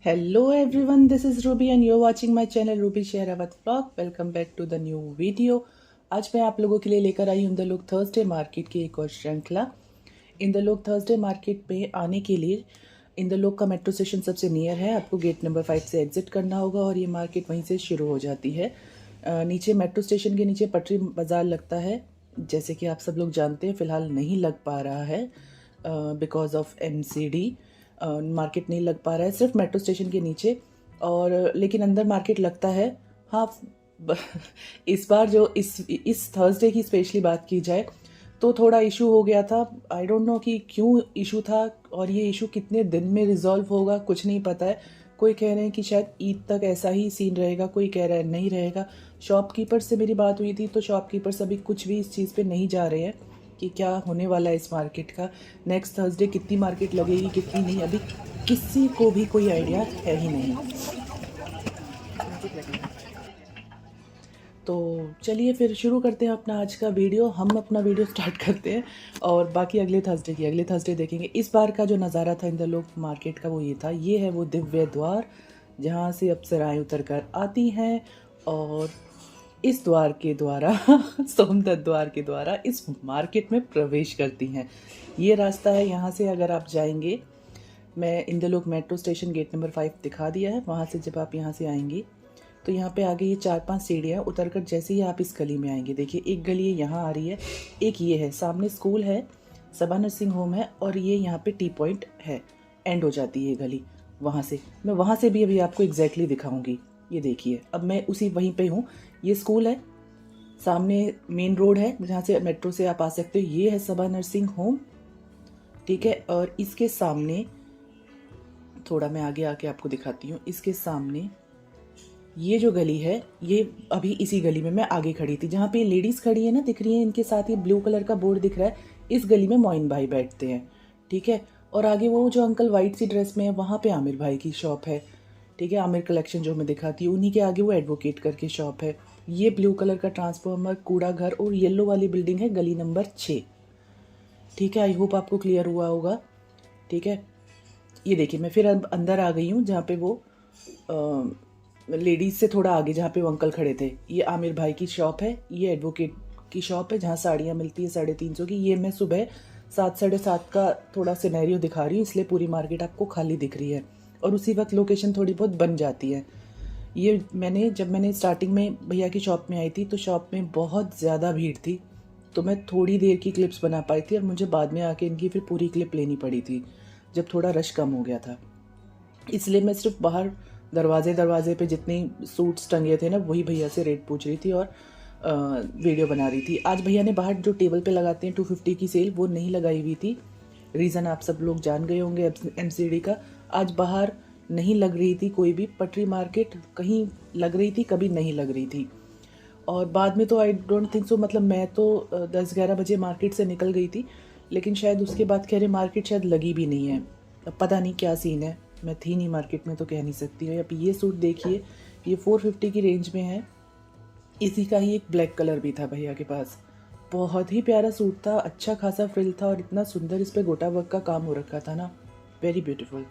Hello everyone, this is Ruby and you're watching my channel Ruby Shehrawat Vlog. Welcome back to the new video. आज मैं आप लोगों के लिए लेकर आई हूँ द लुक थर्सडे मार्केट की एक और श्रृंखला। In the look Thursday market में आने के लिए इन द लुक का मेट्रो स्टेशन सबसे नियर है। आपको गेट नंबर 5 से एग्जिट करना होगा और ये मार्केट वहीं से शुरू हो जाती है। नीचे मेट्रो स्टेशन के नीचे पटरी बाज़ार लगता है, जैसे कि आप सब लोग जानते हैं। फ़िलहाल नहीं लग पा रहा है बिकॉज ऑफ MCD। मार्केट नहीं लग पा रहा है सिर्फ मेट्रो स्टेशन के नीचे, और लेकिन अंदर मार्केट लगता है। हाँ, इस बार जो इस थर्सडे की स्पेशली बात की जाए तो थोड़ा इशू हो गया था। आई डोंट नो कि क्यों इशू था और ये इशू कितने दिन में रिजॉल्व होगा, कुछ नहीं पता है। कोई कह रहे हैं कि शायद ईद तक ऐसा ही सीन रहेगा, कोई कह रहा है नहीं रहेगा। शॉपकीपर से मेरी बात हुई थी तो शॉपकीपर्स अभी कुछ भी इस चीज़ पे नहीं जा रहे हैं कि क्या होने वाला है इस मार्केट का। नेक्स्ट थर्सडे कितनी मार्केट लगेगी कितनी नहीं, अभी किसी को भी कोई आइडिया है ही नहीं। तो चलिए फिर शुरू करते हैं अपना आज का वीडियो। हम अपना वीडियो स्टार्ट करते हैं और बाकी अगले थर्सडे देखेंगे। इस बार का जो नज़ारा था इन द लुक मार्केट का वो ये था। ये है वो दिव्य द्वार जहाँ से अप्सराएं उतर कर आती हैं और इस द्वार के द्वारा सोमदत्त द्वार के द्वारा इस मार्केट में प्रवेश करती हैं। ये रास्ता है, यहाँ से अगर आप जाएंगे, मैं Inderlok metro station gate number 5 दिखा दिया है। वहाँ से जब आप यहाँ से आएंगे तो यहाँ पे आगे ये 4-5 सीढ़ियाँ उतर कर जैसे ही आप इस गली में आएंगे, देखिए एक गली यहाँ आ रही है, एक ये है, सामने स्कूल है, सबा नर्सिंग होम है और ये यहाँ पे टी पॉइंट है। एंड हो जाती है ये गली वहाँ से। मैं वहाँ से भी अभी आपको एग्जैक्टली दिखाऊंगी। ये देखिए अब मैं उसी वहीं पे हूँ। ये स्कूल है, सामने मेन रोड है जहाँ से मेट्रो से आप आ सकते हो। ये है सबा नर्सिंग होम, ठीक है। और इसके सामने थोड़ा मैं आगे आके आपको दिखाती हूँ। इसके सामने ये जो गली है, ये अभी इसी गली में मैं आगे खड़ी थी जहाँ पे लेडीज़ खड़ी है ना, दिख रही है। इनके साथ ही ब्लू कलर का बोर्ड दिख रहा है। इस गली में मोइन भाई बैठते हैं, ठीक है। और आगे वो जो अंकल वाइट सी ड्रेस में है वहाँ पे आमिर भाई की शॉप है, ठीक है। आमिर कलेक्शन जो मैं दिखाती हूँ, उन्हीं के आगे वो एडवोकेट करके शॉप है। ये ब्लू कलर का ट्रांसफॉर्मर, कूड़ा घर और येलो वाली बिल्डिंग है गली नंबर 6, ठीक है। आई होप आपको क्लियर हुआ होगा, ठीक है। ये देखिए मैं फिर अब अंदर आ गई हूँ जहाँ पे वो लेडीज़ से थोड़ा आगे जहाँ पे वो अंकल खड़े थे। ये आमिर भाई की शॉप है, ये एडवोकेट की शॉप है जहाँ साड़ियाँ मिलती है 350 की। ये मैं सुबह 7-7:30 का थोड़ा सिनेरियो दिखा रही हूँ, इसलिए पूरी मार्केट आपको खाली दिख रही है और उसी वक्त लोकेशन थोड़ी बहुत बन जाती है। ये जब मैंने स्टार्टिंग में भैया की शॉप में आई थी तो शॉप में बहुत ज़्यादा भीड़ थी, तो मैं थोड़ी देर की क्लिप्स बना पाई थी और मुझे बाद में आके इनकी फिर पूरी क्लिप लेनी पड़ी थी जब थोड़ा रश कम हो गया था। इसलिए मैं सिर्फ बाहर दरवाजे पे जितनी सूट्स टंगे थे ना, वही भैया से रेट पूछ रही थी और वीडियो बना रही थी। आज भैया ने बाहर जो टेबल पे लगाते हैं 250 की सेल, वो नहीं लगाई हुई थी। रीज़न आप सब लोग जान गए होंगे MCD का। आज बाहर नहीं लग रही थी कोई भी पटरी मार्केट, कहीं लग रही थी कभी नहीं लग रही थी। और बाद में तो आई डोंट थिंक सो, मतलब मैं तो 10-11 बजे मार्केट से निकल गई थी, लेकिन शायद उसके बाद कह रहे मार्केट शायद लगी भी नहीं है। अब पता नहीं क्या सीन है, मैं थी नहीं मार्केट में तो कह नहीं सकती। अब ये सूट देखिए, ये 450 की रेंज में है। इसी का ही एक ब्लैक कलर भी था भैया के पास। बहुत ही प्यारा सूट था, अच्छा खासा फ्रिल था और इतना सुंदर इस पे गोटा वर्क का काम हो रखा था ना, वेरी ब्यूटीफुल।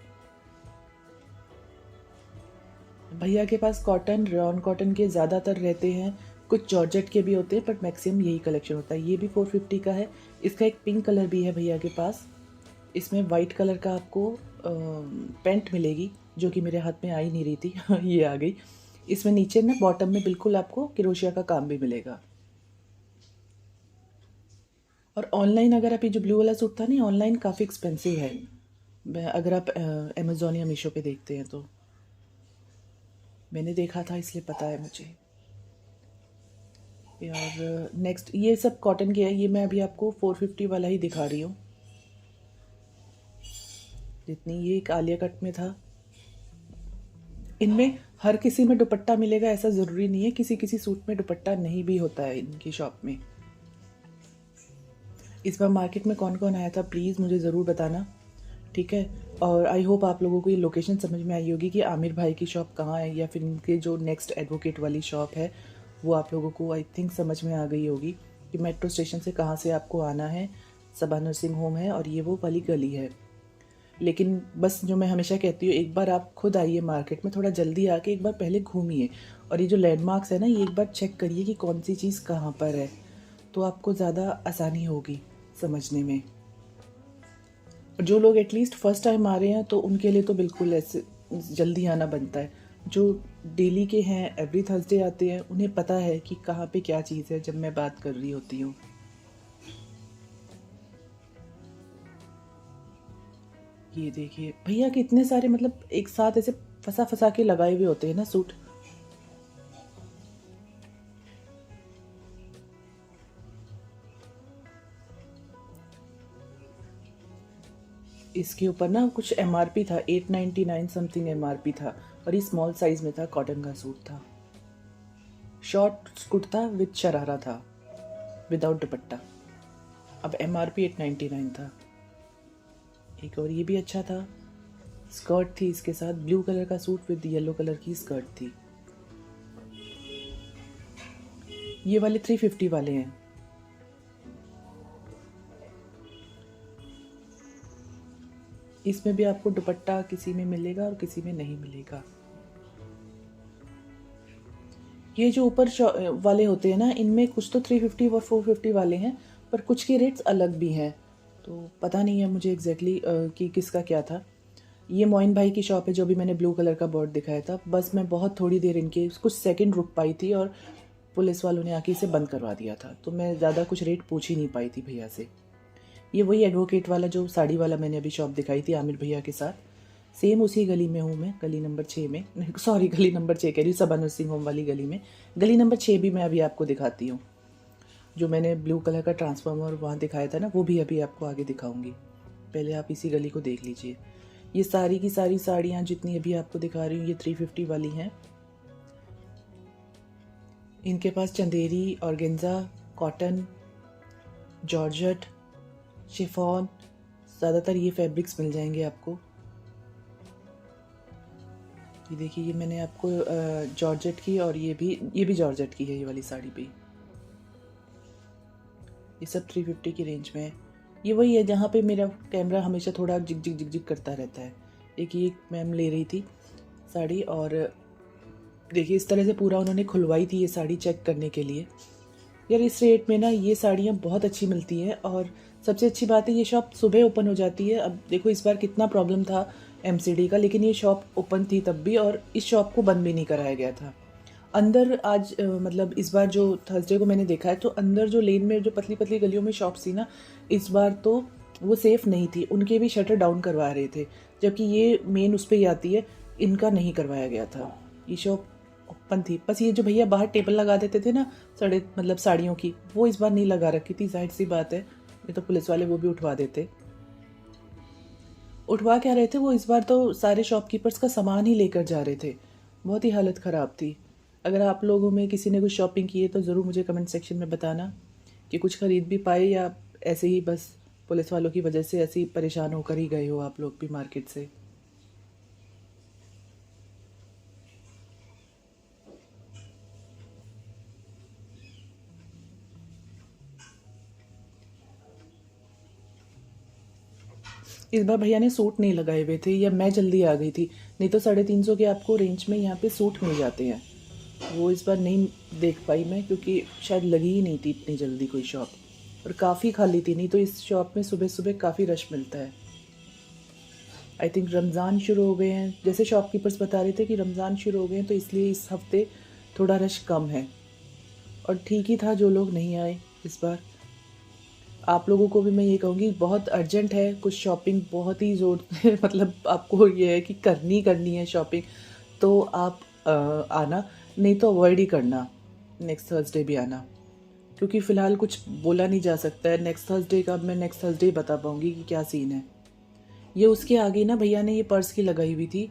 भैया के पास कॉटन, रॉन कॉटन के ज़्यादातर रहते हैं, कुछ जॉर्जेट के भी होते हैं, बट मैक्सिमम यही कलेक्शन होता है। ये भी 450 का है। इसका एक पिंक कलर भी है भैया के पास। इसमें वाइट कलर का आपको पैंट मिलेगी जो कि मेरे हाथ में आ ही नहीं रही थी ये आ गई। इसमें नीचे ना बॉटम में बिल्कुल आपको क्रोशिया का काम भी मिलेगा। और ऑनलाइन अगर आप ये जो ब्लू वाला सूट था ना, ऑनलाइन काफ़ी एक्सपेंसिव है अगर आप अमेज़ोन या मीशो पे देखते हैं तो। मैंने देखा था इसलिए पता है मुझे। और नेक्स्ट ये सब कॉटन के है। ये मैं अभी आपको 450 वाला ही दिखा रही हूँ। जितनी ये एक आलिया कट में था, इनमें हर किसी में दुपट्टा मिलेगा ऐसा ज़रूरी नहीं है, किसी किसी सूट में दुपट्टा नहीं भी होता है इनकी शॉप में। इस बार मार्केट में कौन कौन आया था प्लीज़ मुझे ज़रूर बताना, ठीक है। और आई होप आप लोगों को ये लोकेशन समझ में आई होगी कि आमिर भाई की शॉप कहाँ है, या फिर इनके जो नेक्स्ट एडवोकेट वाली शॉप है वो आप लोगों को आई थिंक समझ में आ गई होगी कि मेट्रो स्टेशन से कहाँ से आपको आना है। सबा नर्सिंग होम है और ये वो वाली गली है। लेकिन बस जो मैं हमेशा कहती हूँ, एक बार आप खुद आइए मार्केट में, थोड़ा जल्दी आके एक बार पहले घूमिए, और ये जो लैंडमार्क्स है ना, ये एक बार चेक करिए कि कौन सी चीज़ कहाँ पर है, तो आपको ज़्यादा आसानी होगी समझने में। जो लोग एटलीस्ट फर्स्ट टाइम आ रहे हैं तो उनके लिए तो बिल्कुल ऐसे जल्दी आना बनता है। जो डेली के हैं, एवरी थर्सडे आते हैं, उन्हें पता है कि कहाँ पे क्या चीज़ है जब मैं बात कर रही होती हूँ। ये देखिए भैया के इतने सारे, मतलब एक साथ ऐसे फंसा फंसा के लगाए हुए होते हैं ना सूट। इसके ऊपर ना कुछ एमआरपी था, 899 समथिंग एमआरपी था, और ये स्मॉल साइज में था, कॉटन का सूट था, शॉर्ट कुर्ता विद शरारा था, विदाउट दुपट्टा। अब एमआरपी 899 था। एक और ये भी अच्छा था, स्कर्ट थी इसके साथ, ब्लू कलर का सूट विद येलो कलर की स्कर्ट थी। ये वाले 350 वाले हैं। इसमें भी आपको दुपट्टा किसी में मिलेगा और किसी में नहीं मिलेगा। ये जो ऊपर वाले होते हैं ना, इनमें कुछ तो 350 और 450 वाले हैं, पर कुछ के रेट्स अलग भी हैं, तो पता नहीं है मुझे एग्जैक्टली कि किसका क्या था। ये मोइन भाई की शॉप है, जो भी मैंने ब्लू कलर का बोर्ड दिखाया था। बस मैं बहुत थोड़ी देर इनके कुछ सेकंड रुक पाई थी और पुलिस वालों ने आके इसे बंद करवा दिया था, तो मैं ज़्यादा कुछ रेट पूछ ही नहीं पाई थी भैया से। ये वही एडवोकेट वाला जो साड़ी वाला मैंने अभी शॉप दिखाई थी आमिर भैया के साथ, सेम उसी गली में हूँ मैं, गली नंबर 6 में, सॉरी गली नंबर 6 कह रही हूँ, सबा नर्सिंग होम वाली गली में। गली नंबर 6 भी मैं अभी आपको दिखाती हूँ। जो मैंने ब्लू कलर का ट्रांसफार्मर वहाँ दिखाया था ना, वो भी अभी आपको आगे दिखाऊंगी। पहले आप इसी गली को देख लीजिए। ये सारी की सारी साड़ियाँ जितनी अभी आपको दिखा रही हूँ, ये 350 वाली हैं। इनके पास Chanderi, organza, cotton, georgette, chiffon, ज़्यादातर ये फैब्रिक्स मिल जाएंगे आपको। ये देखिए, ये मैंने आपको जॉर्जेट की, और ये भी जॉर्जेट की है, ये वाली साड़ी भी। ये सब 350 की रेंज में है। ये वही है जहाँ पे मेरा कैमरा हमेशा थोड़ा जिग जिग जिग जिग करता रहता है। एक ये मैम ले रही थी साड़ी, और देखिए इस तरह से पूरा उन्होंने खुलवाई थी ये साड़ी चेक करने के लिए। यार इस रेट में ना ये साड़ियाँ बहुत अच्छी मिलती हैं, और सबसे अच्छी बात है ये शॉप सुबह ओपन हो जाती है। अब देखो इस बार कितना प्रॉब्लम था एमसीडी का, लेकिन ये शॉप ओपन थी तब भी, और इस शॉप को बंद भी नहीं कराया गया था। अंदर आज मतलब इस बार जो थर्सडे को मैंने देखा है, तो अंदर जो लेन में जो पतली पतली गलियों में शॉप्स थी ना, इस बार तो वो सेफ़ नहीं थी, उनके भी शटर डाउन करवा रहे थे, जबकि ये मेन उस पर ही आती है, इनका नहीं करवाया गया था। ये शॉप ओपन थी। बस ये जो भैया बाहर टेबल लगा देते थे ना साड़े मतलब साड़ियों की, वो इस बार नहीं लगा रखी थी, जाहिर सी बात है, ये तो पुलिस वाले वो भी उठवा देते। उठवा क्या रहे थे वो, इस बार तो सारे शॉपकीपर्स का सामान ही लेकर जा रहे थे। बहुत ही हालत ख़राब थी। अगर आप लोगों में किसी ने कुछ शॉपिंग की है तो ज़रूर मुझे कमेंट सेक्शन में बताना कि कुछ ख़रीद भी पाए, या ऐसे ही बस पुलिस वालों की वजह से ऐसे ही परेशान होकर ही गए हो आप लोग भी मार्केट से। इस बार भैया ने सूट नहीं लगाए हुए थे, या मैं जल्दी आ गई थी, नहीं तो 350 के आपको रेंज में यहाँ पे सूट मिल जाते हैं। वो इस बार नहीं देख पाई मैं, क्योंकि शायद लगी ही नहीं थी इतनी जल्दी कोई शॉप, और काफ़ी खाली थी, नहीं तो इस शॉप में सुबह सुबह काफ़ी रश मिलता है। आई थिंक रमज़ान शुरू हो गए हैं, जैसे शॉपकीपर्स बता रहे थे कि रमज़ान शुरू हो गए हैं, तो इसलिए इस हफ्ते थोड़ा रश कम है। और ठीक ही था जो लोग नहीं आए इस बार। आप लोगों को भी मैं ये कहूँगी, बहुत अर्जेंट है कुछ शॉपिंग, बहुत ही ज़ोर मतलब आपको ये है कि करनी है शॉपिंग, तो आप आना, नहीं तो अवॉइड ही करना नेक्स्ट थर्सडे भी आना, क्योंकि फ़िलहाल कुछ बोला नहीं जा सकता है। नेक्स्ट थर्सडे का मैं नेक्स्ट थर्सडे ही बता पाऊँगी कि क्या सीन है। ये उसके आगे ना भैया ने ये पर्स की लगाई हुई थी,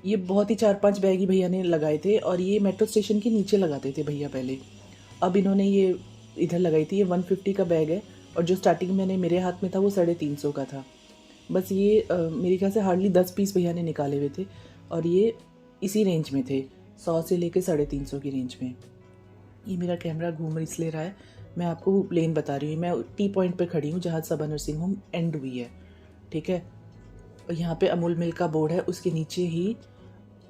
ये बहुत ही 4-5 बैग ही भैया ने लगाए थे, और ये मेट्रो स्टेशन के नीचे लगाते थे भैया पहले। अब इन्होंने ये इधर लगाई थी। ये 150 का बैग है, और जो स्टार्टिंग मैंने मेरे हाथ में था वो 350 का था। बस ये मेरे ख्याल से हार्डली 10 पीस भैया ने निकाले हुए थे, और ये इसी रेंज में थे, 100 से लेके 350 की रेंज में। ये मेरा कैमरा घूम इसलिए रहा है, मैं आपको लेन बता रही हूँ। मैं टी पॉइंट पे खड़ी हूँ जहाँ सबा नर्सिंग होम एंड हुई है, ठीक है। और यहाँ पे अमूल मिल्क का बोर्ड है, उसके नीचे ही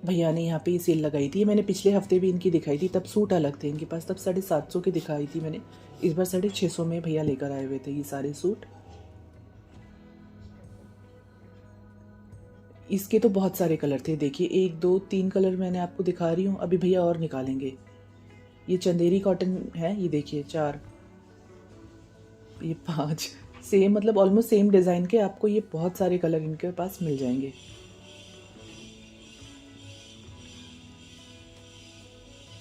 भैया ने यहाँ पे ये सेल लगाई थी। मैंने पिछले हफ्ते भी इनकी दिखाई थी, तब सूट अलग थे इनके पास, तब 750 की दिखाई थी मैंने। इस बार 650 में भैया लेकर आए हुए थे ये सारे सूट। इसके तो बहुत सारे कलर थे, देखिए 1 2 3 कलर मैंने आपको दिखा रही हूँ, अभी भैया और निकालेंगे। ये चंदेरी कॉटन है, ये देखिए 4, ये 5 सेम, मतलब ऑलमोस्ट सेम डिज़ाइन के आपको ये बहुत सारे कलर इनके पास मिल जाएंगे।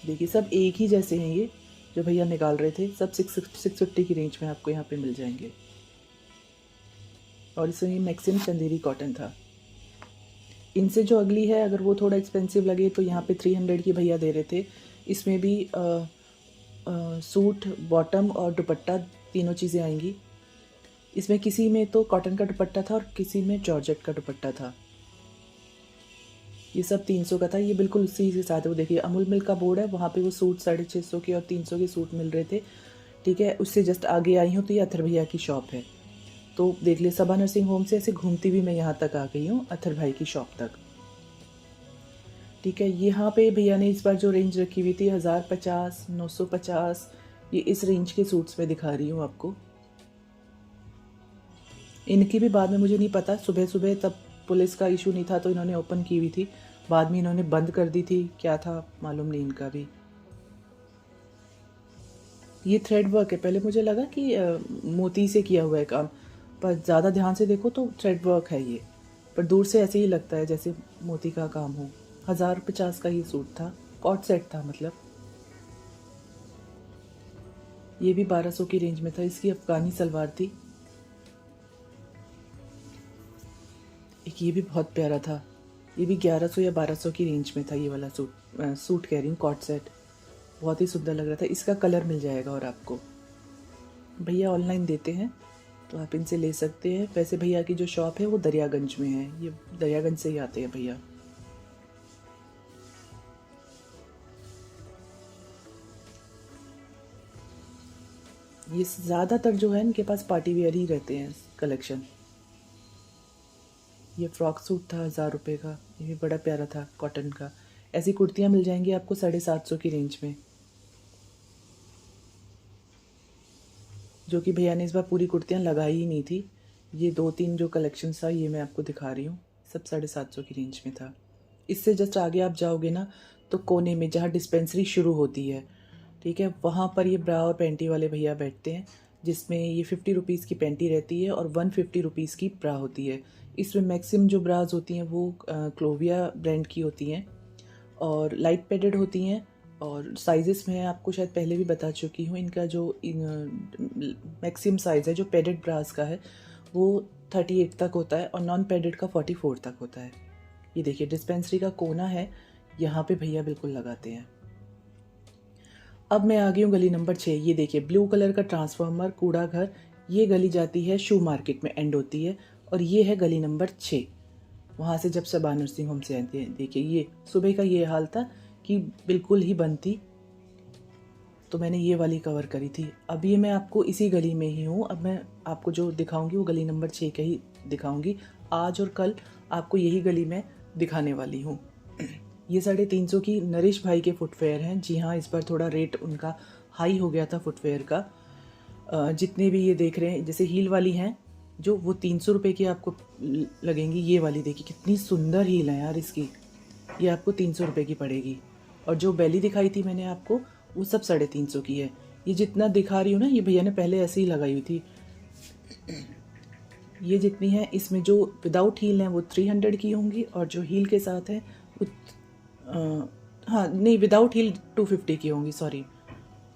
देखिए सब एक ही जैसे हैं, ये जो भैया निकाल रहे थे सब 650 की रेंज में आपको यहाँ पे मिल जाएंगे। और इसमें ये मैक्सिमम चंदेरी कॉटन था। इनसे जो अगली है, अगर वो थोड़ा एक्सपेंसिव लगे तो यहाँ पे 300 की भैया दे रहे थे। इसमें भी सूट, बॉटम और दुपट्टा तीनों चीज़ें आएंगी। इसमें किसी में तो कॉटन का दुपट्टा था और किसी में जॉर्जेट का दुपट्टा था। ये सब 300 का था, ये बिल्कुल उसी के साथ है। वो देखिए अमूल मिल्क का बोर्ड है, वहाँ पे वो सूट 650 के और 300 के सूट मिल रहे थे। ठीक है, उससे जस्ट आगे आई हूँ तो ये अथर भैया की शॉप है। तो देख लिए सबा नर्सिंग होम से ऐसे घूमती भी मैं यहाँ तक आ गई हूँ, अथर भाई की शॉप तक। ठीक है, यहाँ पे भैया ने इस बार जो रेंज रखी हुई थी 1050, 950, ये इस रेंज के सूट्स में दिखा रही हूँ आपको। इनकी भी बाद में मुझे नहीं पता, सुबह सुबह तब पुलिस का इशू नहीं था तो इन्होंने ओपन की हुई थी, बाद में इन्होंने बंद कर दी थी, क्या था मालूम नहीं इनका भी। ये थ्रेड वर्क है, पहले मुझे लगा कि मोती से किया हुआ है काम, पर ज़्यादा ध्यान से देखो तो थ्रेड वर्क है ये, पर दूर से ऐसे ही लगता है जैसे मोती का काम हो। 1050 का ये सूट था, कॉट सेट था मतलब। ये भी 1200 की रेंज में था, इसकी अफगानी सलवार थी। एक ये भी बहुत प्यारा था, ये भी 1100 या 1200 की रेंज में था। ये वाला सूट कह रही हूँ, कॉट सेट, बहुत ही सुंदर लग रहा था। इसका कलर मिल जाएगा और आपको भैया ऑनलाइन देते हैं तो आप इनसे ले सकते हैं। वैसे भैया की जो शॉप है वो दरियागंज में है, ये दरियागंज से ही आते हैं भैया। ये ज़्यादातर जो है इनके पास पार्टी वेयर ही रहते हैं कलेक्शन। ये फ्रॉक सूट था 1000 रुपये का, ये भी बड़ा प्यारा था कॉटन का। ऐसी कुर्तियाँ मिल जाएंगी आपको 750 की रेंज में, जो कि भैया ने इस बार पूरी कुर्तियाँ लगाई ही नहीं थी। ये 2 3 जो कलेक्शन था ये मैं आपको दिखा रही हूँ, सब 750 की रेंज में था। इससे जस्ट आगे आप जाओगे ना तो कोने में जहाँ डिस्पेंसरी शुरू होती है, ठीक है, वहाँ पर ये ब्रा और पैंटी वाले भैया बैठते हैं, जिसमें ये 50 रुपीज़ की पैंटी रहती है और 150 रुपीज़ की ब्रा होती है। इसमें मैक्सिमम जो ब्राज होती हैं वो क्लोविया ब्रांड की होती हैं और लाइट पैडेड होती हैं। और साइजेस में आपको शायद पहले भी बता चुकी हूँ, इनका जो मैक्सिमम साइज़ है जो पैडेड ब्रास का है वो 38 तक होता है और नॉन पैडेड का 44 तक होता है। ये देखिए डिस्पेंसरी का कोना है, यहाँ पे भैया बिल्कुल लगाते हैं। अब मैं आ गई हूँ गली नंबर 6। ये देखिए ब्लू कलर का ट्रांसफार्मर, कूड़ा घर, ये गली जाती है शू मार्केट में एंड होती है, और ये है गली नंबर 6। वहाँ से जब सबा नर्सिंग होम से आते हैं, देखिए ये सुबह का ये हाल था कि बिल्कुल ही बंद थी, तो मैंने ये वाली कवर करी थी। अब ये मैं आपको इसी गली में ही हूँ, अब मैं आपको जो दिखाऊंगी वो गली नंबर 6 का ही दिखाऊंगी। आज और कल आपको यही गली में दिखाने वाली हूँ। ये 350 की नरेश भाई के फुटवेयर हैं। जी हाँ, इस बार थोड़ा रेट उनका हाई हो गया था फुटवेयर का। जितने भी ये देख रहे हैं, जैसे हील वाली हैं जो, वो 300 रुपये की आपको लगेंगी। ये वाली देखिए कितनी सुंदर हील है यार इसकी, ये आपको 300 रुपये की पड़ेगी। और जो बेली दिखाई थी मैंने आपको, वो सब 350 की है। ये जितना दिखा रही हूँ ना, ये भैया ने पहले ऐसे ही लगाई हुई थी। ये जितनी है, इसमें जो विदाउट हील हैं वो 300 की होंगी, और जो हील के साथ है वो हाँ नहीं, विदाउट हील 250 की होंगी, सॉरी।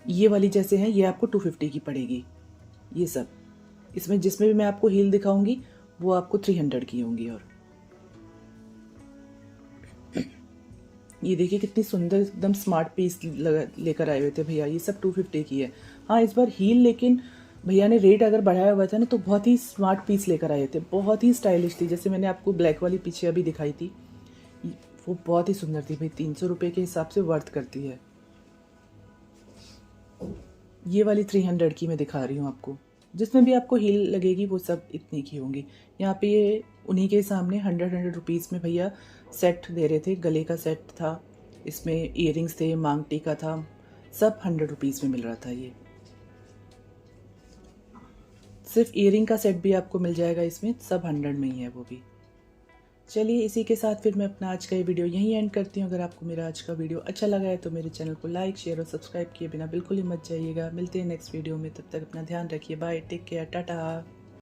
ये वाली जैसे हैं ये आपको 250 की पड़ेगी। ये सब इसमें जिसमें भी मैं आपको हील दिखाऊंगी वो आपको 300 की होंगी। और ये देखिए कितनी सुंदर एकदम स्मार्ट पीस लेकर आए हुए थे भैया, ये सब 250 की है। हाँ इस बार हील, लेकिन भैया ने रेट अगर बढ़ाया हुआ था ना तो बहुत ही स्मार्ट पीस लेकर आए थे, बहुत ही स्टाइलिश थी। जैसे मैंने आपको ब्लैक वाली पीछे अभी दिखाई थी, वो बहुत ही सुंदर थी भाई, 300 रुपये के हिसाब से वर्थ करती है। ये वाली 300 की मैं दिखा रही हूँ आपको, जिसमें भी आपको हील लगेगी वो सब इतनी की होंगी। यहाँ पे ये उन्हीं के सामने 100 रुपीज़ में भैया सेट दे रहे थे। गले का सेट था, इसमें इयररिंग्स थे, मांग टीका था, सब 100 रुपीज़ में मिल रहा था। ये सिर्फ इयररिंग का सेट भी आपको मिल जाएगा इसमें, सब 100 में ही है वो भी। चलिए इसी के साथ फिर मैं अपना आज का ये वीडियो यहीं एंड करती हूँ। अगर आपको मेरा आज का वीडियो अच्छा लगा है तो मेरे चैनल को लाइक, शेयर और सब्सक्राइब किए बिना बिल्कुल ही मत जाइएगा। मिलते हैं नेक्स्ट वीडियो में, तब तक अपना ध्यान रखिए। Bye, take care, Tata.